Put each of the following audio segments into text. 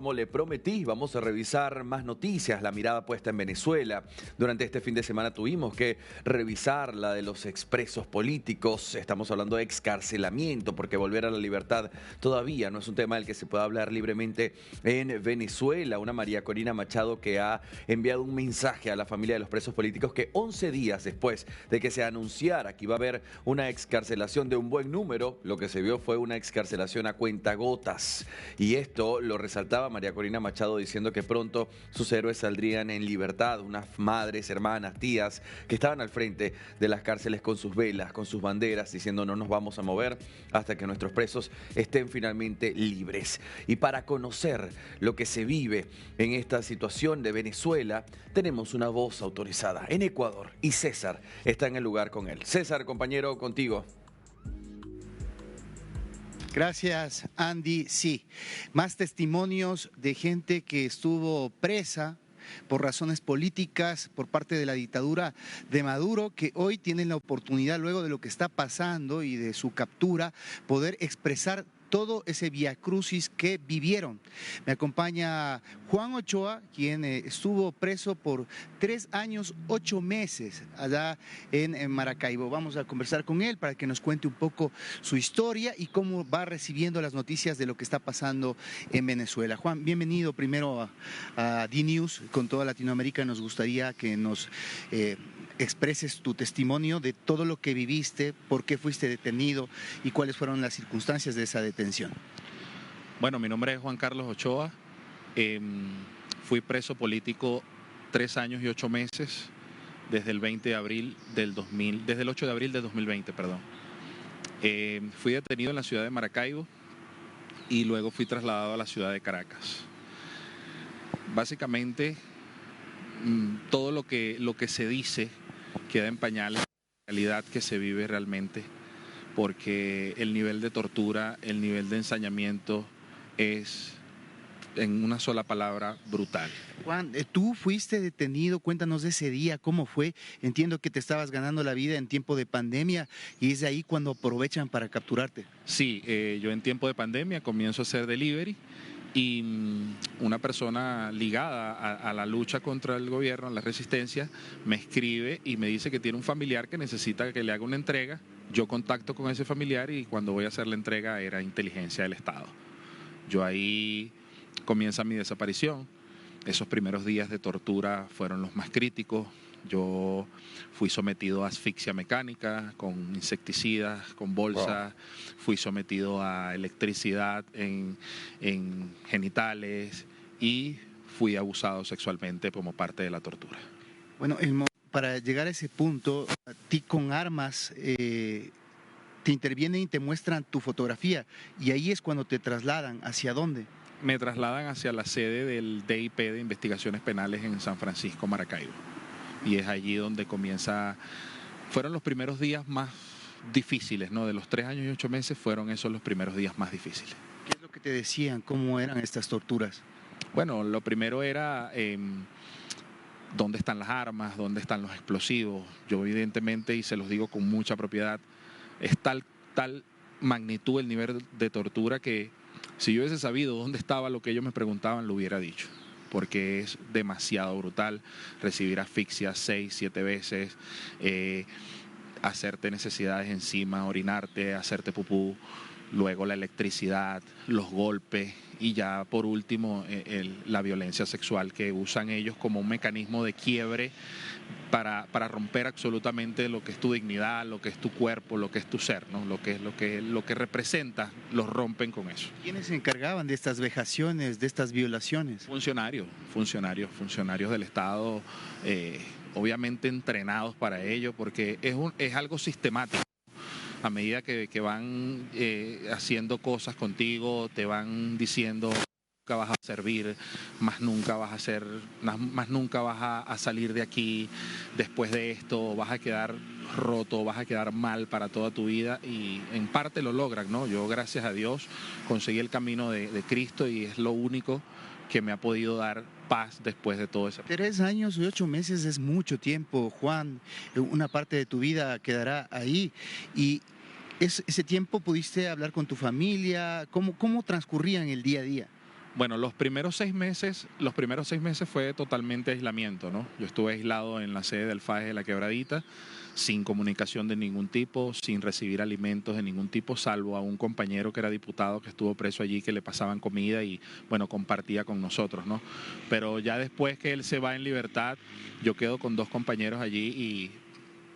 Como le prometí, vamos a revisar más noticias, la mirada puesta en Venezuela. Durante este fin de semana tuvimos que revisar la de los expresos políticos. Estamos hablando de excarcelamiento, porque volver a la libertad todavía no es un tema del que se pueda hablar libremente en Venezuela. Una María Corina Machado que ha enviado un mensaje a la familia de los presos políticos que 11 días después de que se anunciara que iba a haber una excarcelación de un buen número, lo que se vio fue una excarcelación a cuentagotas. Y esto lo resaltaba María Corina Machado diciendo que pronto sus héroes saldrían en libertad, unas madres, hermanas, tías que estaban al frente de las cárceles con sus velas, con sus banderas, diciendo no nos vamos a mover hasta que nuestros presos estén finalmente libres. Y para conocer lo que se vive en esta situación de Venezuela, tenemos una voz autorizada en Ecuador y César está en el lugar con él. César, compañero, contigo. Gracias, Andy. Sí, más testimonios de gente que estuvo presa por razones políticas por parte de la dictadura de Maduro, que hoy tienen la oportunidad, luego de lo que está pasando y de su captura, poder expresar todo ese viacrucis que vivieron. Me acompaña Juan Ochoa, quien estuvo preso por 3 años, 8 meses allá en Maracaibo. Vamos a conversar con él para que nos cuente un poco su historia y cómo va recibiendo las noticias de lo que está pasando en Venezuela. Juan, bienvenido primero a D-News con toda Latinoamérica. Nos gustaría que nos expreses tu testimonio de todo lo que viviste, por qué fuiste detenido y cuáles fueron las circunstancias de esa detención. Bueno, mi nombre es Juan Carlos Ochoa. Fui preso político 3 años y 8 meses desde el 20 de abril del 2000, desde el 8 de abril del 2020, perdón. Fui detenido en la ciudad de Maracaibo y luego fui trasladado a la ciudad de Caracas. Básicamente, todo lo que se dice queda en pañales de la realidad que se vive realmente, porque el nivel de tortura, el nivel de ensañamiento es, en una sola palabra, brutal. Juan, tú fuiste detenido, cuéntanos de ese día, ¿cómo fue? Entiendo que te estabas ganando la vida en tiempo de pandemia y es de ahí cuando aprovechan para capturarte. Sí, yo en tiempo de pandemia comienzo a hacer delivery y una persona ligada a la lucha contra el gobierno, a la resistencia, me escribe y me dice que tiene un familiar que necesita que le haga una entrega. Yo contacto con ese familiar y cuando voy a hacer la entrega era inteligencia del Estado. Yo ahí comienza mi desaparición. Esos primeros días de tortura fueron los más críticos. Yo fui sometido a asfixia mecánica, con insecticidas, con bolsas, fui sometido a electricidad en genitales y fui abusado sexualmente como parte de la tortura. Bueno, para llegar a ese punto, a ti con armas te intervienen y te muestran tu fotografía y ahí es cuando te trasladan. ¿Hacia dónde? Me trasladan hacia la sede del DIP de Investigaciones Penales en San Francisco, Maracaibo. Y es allí donde fueron los primeros días más difíciles, ¿no? De los 3 años y 8 meses fueron esos los primeros días más difíciles. ¿Qué es lo que te decían? ¿Cómo eran estas torturas? Bueno, lo primero era dónde están las armas, dónde están los explosivos. Yo evidentemente, y se los digo con mucha propiedad, es tal magnitud el nivel de tortura que si yo hubiese sabido dónde estaba lo que ellos me preguntaban, lo hubiera dicho. Porque es demasiado brutal recibir asfixia 6, 7 veces, hacerte necesidades encima, orinarte, hacerte pupú, luego la electricidad, los golpes y ya por último la violencia sexual que usan ellos como un mecanismo de quiebre para romper absolutamente lo que es tu dignidad, lo que es tu cuerpo, lo que es tu ser, ¿no? Lo que representa, los rompen con eso. ¿Quiénes se encargaban de estas vejaciones, de estas violaciones? Funcionarios del Estado, obviamente entrenados para ello, porque es algo sistemático. A medida que van haciendo cosas contigo, te van diciendo nunca vas a servir, más nunca vas a salir de aquí, después de esto vas a quedar roto, vas a quedar mal para toda tu vida y en parte lo logran, ¿no? Yo gracias a Dios conseguí el camino de Cristo y es lo único que me ha podido dar paz después de todo eso. 3 años y 8 meses es mucho tiempo, Juan. Una parte de tu vida quedará ahí. Y ese tiempo pudiste hablar con tu familia. ¿Cómo transcurrían el día a día? Bueno, los primeros 6 meses fue totalmente aislamiento, ¿no? Yo estuve aislado en la sede del FAES de La Quebradita, sin comunicación de ningún tipo, sin recibir alimentos de ningún tipo, salvo a un compañero que era diputado que estuvo preso allí, que le pasaban comida y, bueno, compartía con nosotros, ¿no? Pero ya después que él se va en libertad, yo quedo con 2 compañeros allí y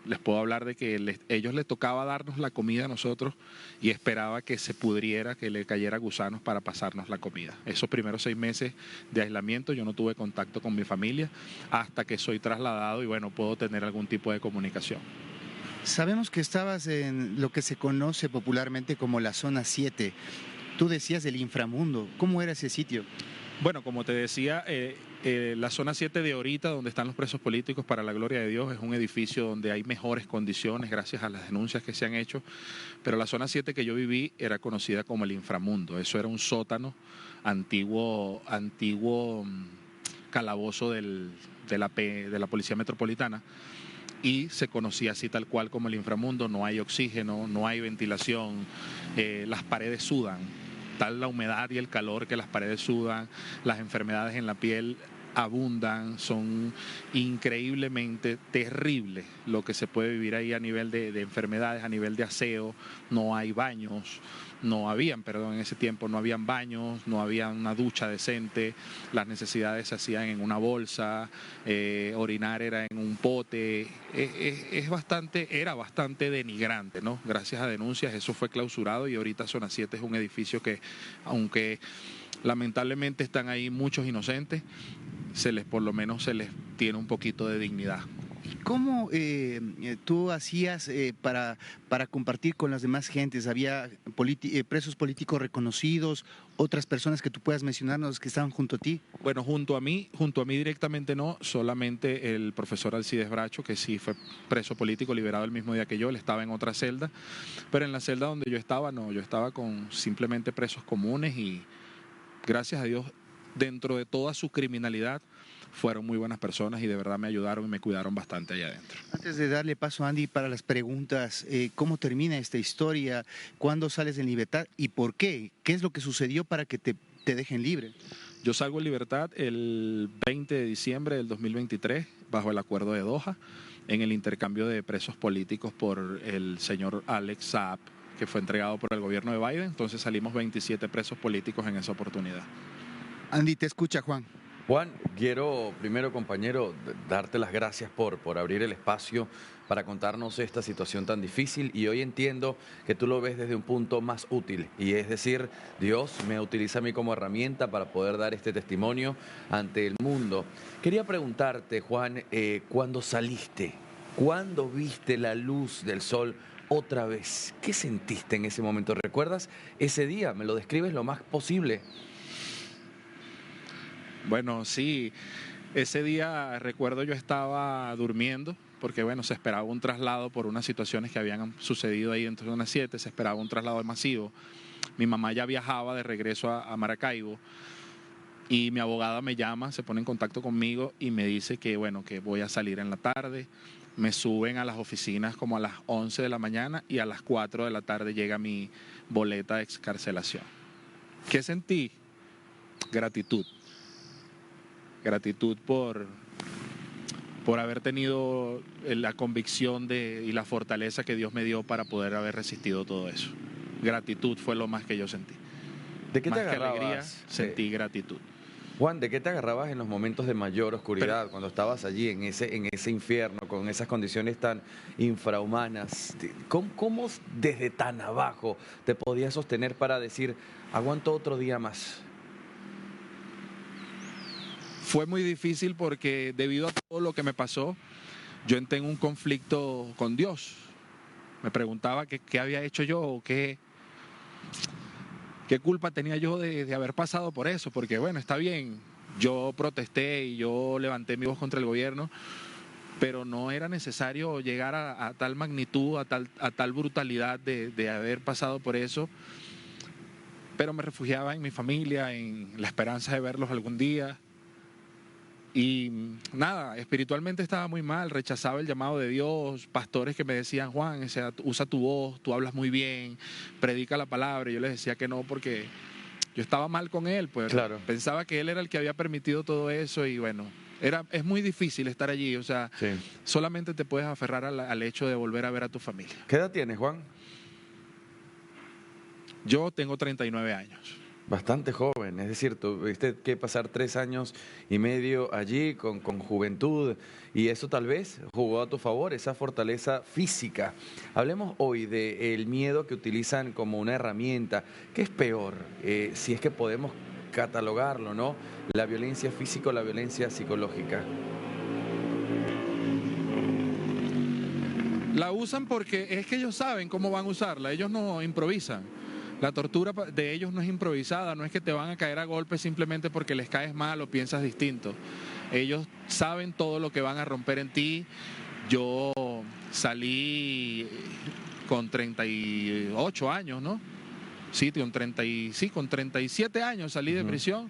les puedo hablar de que ellos les tocaba darnos la comida a nosotros y esperaba que se pudriera, que le cayera gusanos para pasarnos la comida. Esos primeros 6 meses de aislamiento yo no tuve contacto con mi familia hasta que soy trasladado y bueno, puedo tener algún tipo de comunicación. Sabemos que estabas en lo que se conoce popularmente como la zona 7. Tú decías del inframundo. ¿Cómo era ese sitio? Bueno, como te decía, la zona 7 de ahorita, donde están los presos políticos, para la gloria de Dios, es un edificio donde hay mejores condiciones gracias a las denuncias que se han hecho, pero la zona 7 que yo viví era conocida como el inframundo. Eso era un sótano antiguo calabozo de la Policía Metropolitana, y se conocía así tal cual como el inframundo. No hay oxígeno, no hay ventilación, las paredes sudan. Tal la humedad y el calor que las paredes sudan, las enfermedades en la piel abundan, son increíblemente terribles lo que se puede vivir ahí a nivel de enfermedades, a nivel de aseo. No hay baños, en ese tiempo no habían baños, no había una ducha decente, las necesidades se hacían en una bolsa, orinar era en un pote. Era bastante denigrante, ¿no? Gracias a denuncias eso fue clausurado y ahorita Zona 7 es un edificio que, aunque lamentablemente están ahí muchos inocentes, por lo menos se les tiene un poquito de dignidad. ¿Cómo tú hacías para compartir con las demás gentes? ¿Había presos políticos reconocidos, otras personas que tú puedas mencionarnos que estaban junto a ti? Bueno, junto a mí directamente no, solamente el profesor Alcides Bracho, que sí fue preso político, liberado el mismo día que yo. Él estaba en otra celda, pero en la celda donde yo estaba no, yo estaba con simplemente presos comunes y gracias a Dios, dentro de toda su criminalidad, fueron muy buenas personas y de verdad me ayudaron y me cuidaron bastante allá adentro. Antes de darle paso a Andy para las preguntas, ¿cómo termina esta historia? ¿Cuándo sales en libertad y por qué? ¿Qué es lo que sucedió para que te dejen libre? Yo salgo en libertad el 20 de diciembre del 2023 bajo el acuerdo de Doha, en el intercambio de presos políticos por el señor Alex Saab, que fue entregado por el gobierno de Biden. Entonces salimos 27 presos políticos en esa oportunidad. Andy, te escucha Juan. Juan, quiero primero, compañero, darte las gracias por abrir el espacio para contarnos esta situación tan difícil, y hoy entiendo que tú lo ves desde un punto más útil, y es decir, Dios me utiliza a mí como herramienta para poder dar este testimonio ante el mundo. Quería preguntarte, Juan, ¿cuándo saliste? ¿Cuándo viste la luz del sol otra vez? ¿Qué sentiste en ese momento? ¿Recuerdas ese día? ¿Me lo describes lo más posible? Bueno, sí, ese día recuerdo yo estaba durmiendo, porque bueno, se esperaba un traslado por unas situaciones que habían sucedido ahí dentro de Zona 7, se esperaba un traslado masivo. Mi mamá ya viajaba de regreso a Maracaibo y mi abogada me llama, se pone en contacto conmigo y me dice que bueno, que voy a salir en la tarde. Me suben a las oficinas como a las 11 de la mañana y a las 4 de la tarde llega mi boleta de excarcelación. ¿Qué sentí? Gratitud. Gratitud por haber tenido la convicción y la fortaleza que Dios me dio para poder haber resistido todo eso. Gratitud fue lo más que yo sentí. ¿De qué te Más que agarrabas? alegría, sentí gratitud. Juan, ¿de qué te agarrabas en los momentos de mayor oscuridad, cuando estabas allí en ese infierno, con esas condiciones tan infrahumanas? ¿Cómo desde tan abajo te podías sostener para decir, aguanto otro día más? Fue muy difícil porque debido a todo lo que me pasó, yo entré en un conflicto con Dios. Me preguntaba qué había hecho yo o qué culpa tenía yo de haber pasado por eso. Porque bueno, está bien, yo protesté y yo levanté mi voz contra el gobierno, pero no era necesario llegar a tal magnitud, a tal brutalidad de haber pasado por eso. Pero me refugiaba en mi familia, en la esperanza de verlos algún día. Y nada, espiritualmente estaba muy mal, rechazaba el llamado de Dios, pastores que me decían, Juan, usa tu voz, tú hablas muy bien, predica la palabra. Y yo les decía que no, porque yo estaba mal con él, pues Claro. pensaba que él era el que había permitido todo eso y bueno, es muy difícil estar allí, o sea, Sí. solamente te puedes aferrar al hecho de volver a ver a tu familia. ¿Qué edad tienes, Juan? Yo tengo 39 años. Bastante joven, es decir, tuviste que pasar 3 años y medio allí con juventud y eso tal vez jugó a tu favor, esa fortaleza física. Hablemos hoy del miedo que utilizan como una herramienta. ¿Qué es peor? Si es que podemos catalogarlo, ¿no? La violencia física o la violencia psicológica. La usan porque es que ellos saben cómo van a usarla, ellos no improvisan. La tortura de ellos no es improvisada, no es que te van a caer a golpes simplemente porque les caes mal o piensas distinto. Ellos saben todo lo que van a romper en ti. Yo salí con 38 años, ¿no? Sí, con 37 años salí de prisión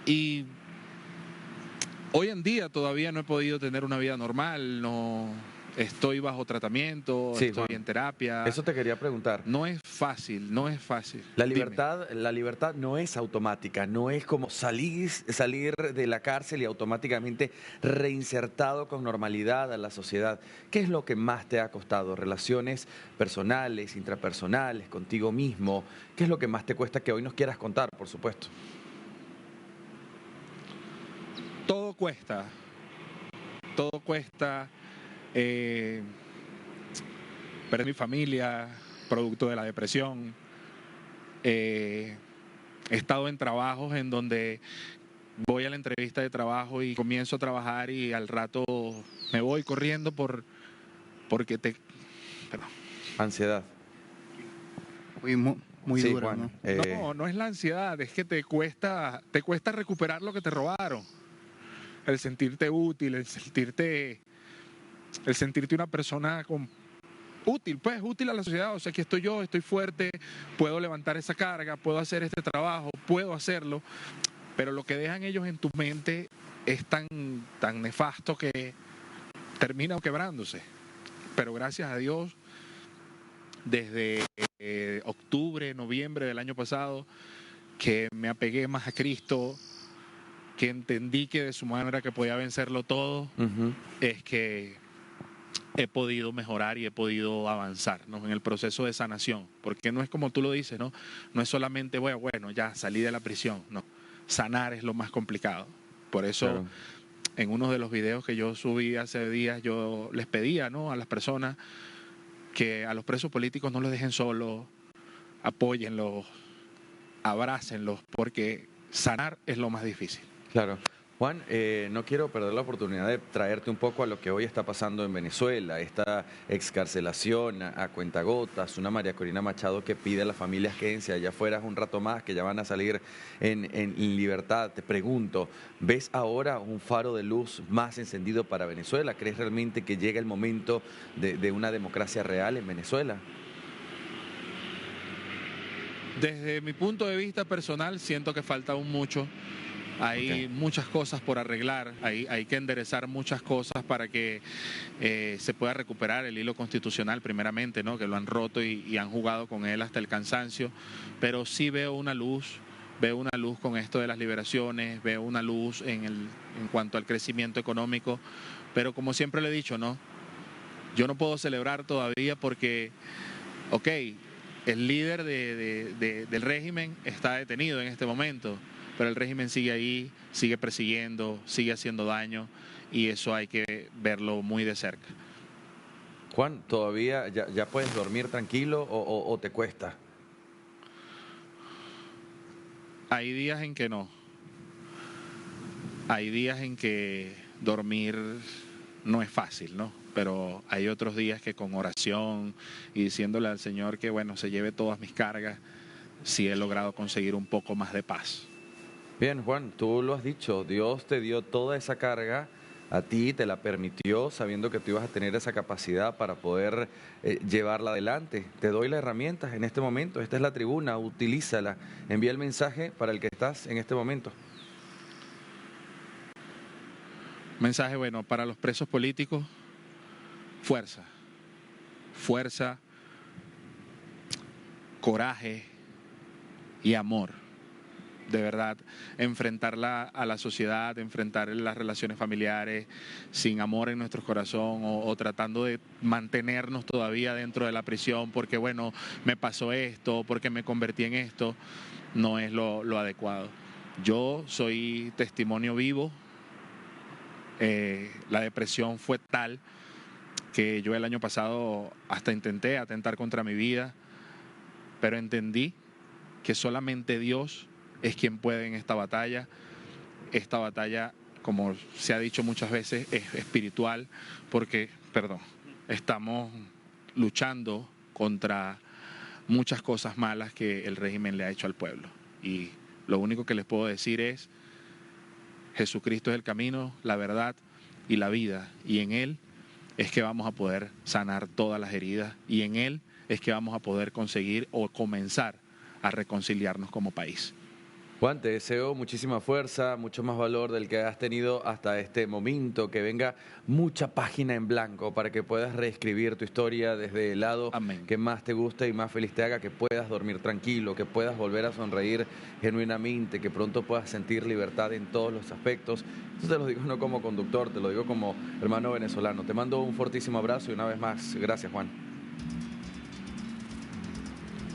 y hoy en día todavía no he podido tener una vida normal, no estoy bajo tratamiento, Sí, estoy Juan, en terapia. eso te quería preguntar. No es fácil, no es fácil. La Dime. libertad no es automática, no es como salir de la cárcel y automáticamente reinsertado con normalidad a la sociedad. ¿Qué es lo que más te ha costado? ¿Relaciones personales, intrapersonales, contigo mismo? ¿Qué es lo que más te cuesta que hoy nos quieras contar, por supuesto? Todo cuesta, todo cuesta. Perdí mi familia, producto de la depresión. He estado en trabajos en donde voy a la entrevista de trabajo y comienzo a trabajar y al rato me voy corriendo porque perdón. Ansiedad. Muy Sí, duro, Juan. ¿no? No es la ansiedad, es que te cuesta recuperar lo que te robaron. El sentirte útil, el sentirte una persona útil a la sociedad. O sea, aquí estoy yo, estoy fuerte, puedo levantar esa carga, puedo hacer este trabajo, puedo hacerlo, pero lo que dejan ellos en tu mente es tan nefasto que termina quebrándose. Pero gracias a Dios, desde octubre, noviembre del año pasado, que me apegué más a Cristo, que entendí que de su manera que podía vencerlo todo, es que he podido mejorar y he podido avanzar, ¿no?, en el proceso de sanación, porque no es como tú lo dices, ¿no? No es solamente, bueno, ya salí de la prisión, no. Sanar es lo más complicado. Por eso, Claro. en uno de los videos que yo subí hace días, yo les pedía, ¿no?, a las personas que a los presos políticos no los dejen solos, apóyenlos, abrácenlos, porque sanar es lo más difícil. Claro. Juan, no quiero perder la oportunidad de traerte un poco a lo que hoy está pasando en Venezuela, esta excarcelación a cuentagotas, una María Corina Machado que pide a las familias quédense allá afuera un rato más, que ya van a salir en libertad. Te pregunto, ¿ves ahora un faro de luz más encendido para Venezuela? ¿Crees realmente que llega el momento de una democracia real en Venezuela? Desde mi punto de vista personal, siento que falta aún mucho. Hay muchas cosas por arreglar, hay que enderezar muchas cosas para que se pueda recuperar el hilo constitucional primeramente, ¿no?, que lo han roto y han jugado con él hasta el cansancio, pero sí veo una luz con esto de las liberaciones, veo una luz en cuanto al crecimiento económico, pero como siempre le he dicho, ¿no?, yo no puedo celebrar todavía porque, el líder del régimen está detenido en este momento, pero el régimen sigue ahí, sigue persiguiendo, sigue haciendo daño y eso hay que verlo muy de cerca. Juan, ¿todavía ya puedes dormir tranquilo o te cuesta? Hay días en que no. Hay días en que dormir no es fácil, ¿no? Pero hay otros días que con oración y diciéndole al Señor que, bueno, se lleve todas mis cargas, sí he logrado conseguir un poco más de paz. Bien, Juan, tú lo has dicho, Dios te dio toda esa carga, a ti te la permitió sabiendo que tú ibas a tener esa capacidad para poder llevarla adelante. Te doy las herramientas en este momento, esta es la tribuna, utilízala, envía el mensaje para el que estás en este momento. Mensaje, bueno, para los presos políticos, fuerza, coraje, y amor. De verdad, enfrentarla a la sociedad, enfrentar las relaciones familiares sin amor en nuestro corazón o tratando de mantenernos todavía dentro de la prisión porque, bueno, me pasó esto, porque me convertí en esto, no es lo adecuado. Yo soy testimonio vivo. La depresión fue tal que yo el año pasado hasta intenté atentar contra mi vida, pero entendí que solamente Dios es quien puede en esta batalla. Esta batalla, como se ha dicho muchas veces, es espiritual porque, estamos luchando contra muchas cosas malas que el régimen le ha hecho al pueblo. Y lo único que les puedo decir es, Jesucristo es el camino, la verdad y la vida. Y en Él es que vamos a poder sanar todas las heridas. Y en Él es que vamos a poder conseguir o comenzar a reconciliarnos como país. Juan, te deseo muchísima fuerza, mucho más valor del que has tenido hasta este momento, que venga mucha página en blanco para que puedas reescribir tu historia desde el lado Amén. que más te guste y más feliz te haga, que puedas dormir tranquilo, que puedas volver a sonreír genuinamente, que pronto puedas sentir libertad en todos los aspectos. Eso te lo digo no como conductor, te lo digo como hermano venezolano. Te mando un fortísimo abrazo y una vez más, gracias, Juan.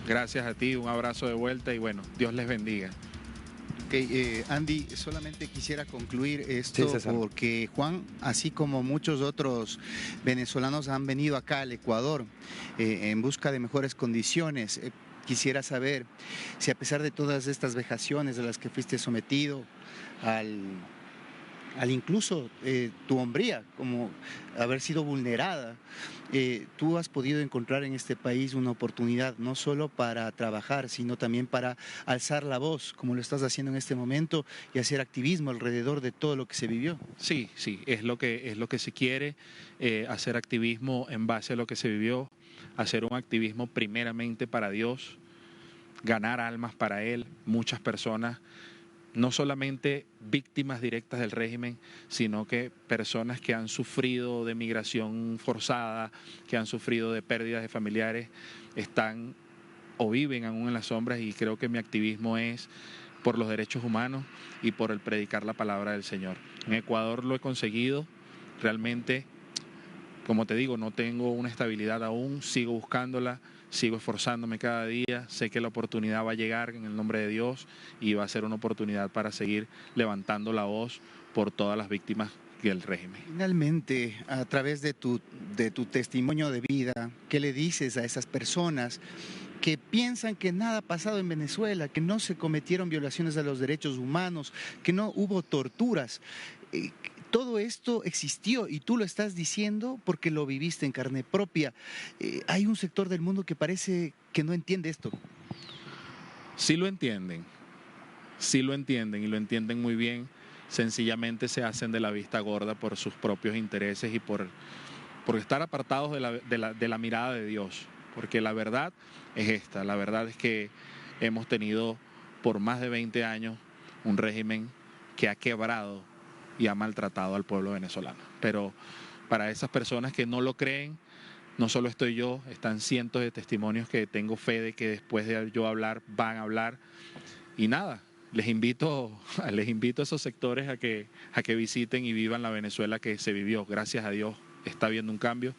Gracias a ti, un abrazo de vuelta y bueno, Dios les bendiga. Andy, solamente quisiera concluir esto Sí, porque Juan, así como muchos otros venezolanos han venido acá al Ecuador en busca de mejores condiciones, quisiera saber si a pesar de todas estas vejaciones a las que fuiste sometido, al incluso tu hombría, como haber sido vulnerada, tú has podido encontrar en este país una oportunidad no solo para trabajar, sino también para alzar la voz, como lo estás haciendo en este momento, y hacer activismo alrededor de todo lo que se vivió. Sí, es lo que se quiere, hacer activismo en base a lo que se vivió, hacer un activismo primeramente para Dios, ganar almas para Él, muchas personas, no solamente víctimas directas del régimen, sino que personas que han sufrido de migración forzada, que han sufrido de pérdidas de familiares, están o viven aún en las sombras, y creo que mi activismo es por los derechos humanos y por el predicar la palabra del Señor. En Ecuador lo he conseguido, realmente, como te digo, no tengo una estabilidad aún, sigo buscándola, sigo esforzándome cada día, sé que la oportunidad va a llegar en el nombre de Dios y va a ser una oportunidad para seguir levantando la voz por todas las víctimas del régimen. Finalmente, a través de tu testimonio de vida, ¿qué le dices a esas personas que piensan que nada ha pasado en Venezuela, que no se cometieron violaciones a los derechos humanos, que no hubo torturas? Todo esto existió y tú lo estás diciendo porque lo viviste en carne propia. Hay un sector del mundo que parece que no entiende esto. Sí lo entienden y lo entienden muy bien, sencillamente se hacen de la vista gorda por sus propios intereses y por estar apartados de la mirada de Dios, porque la verdad es esta, la verdad es que hemos tenido por más de 20 años un régimen que ha quebrado y ha maltratado al pueblo venezolano. Pero para esas personas que no lo creen, no solo estoy yo, están cientos de testimonios que tengo fe de que después de yo hablar, van a hablar. Y nada, les invito a esos sectores a que visiten y vivan la Venezuela que se vivió. Gracias a Dios está habiendo un cambio,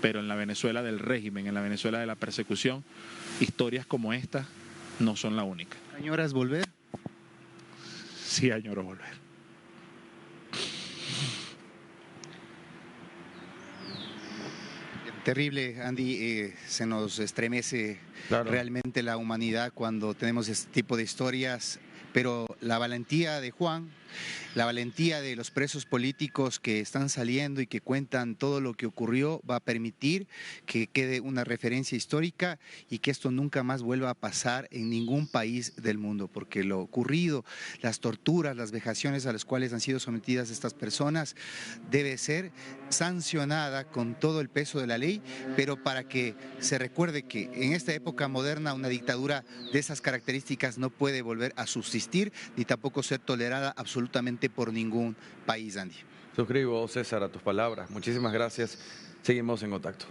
pero en la Venezuela del régimen, en la Venezuela de la persecución, historias como esta no son la única. ¿Añoras volver? Sí, añoro volver. Terrible, Andy, se nos estremece realmente la humanidad cuando tenemos este tipo de historias, pero la valentía de Juan, la valentía de los presos políticos que están saliendo y que cuentan todo lo que ocurrió va a permitir que quede una referencia histórica y que esto nunca más vuelva a pasar en ningún país del mundo, porque lo ocurrido, las torturas, las vejaciones a las cuales han sido sometidas estas personas debe ser sancionada con todo el peso de la ley, pero para que se recuerde que en esta época moderna una dictadura de esas características no puede volver a subsistir ni tampoco ser tolerada absolutamente por ningún país, Andy. Suscribo, César, a tus palabras. Muchísimas gracias. Seguimos en contacto.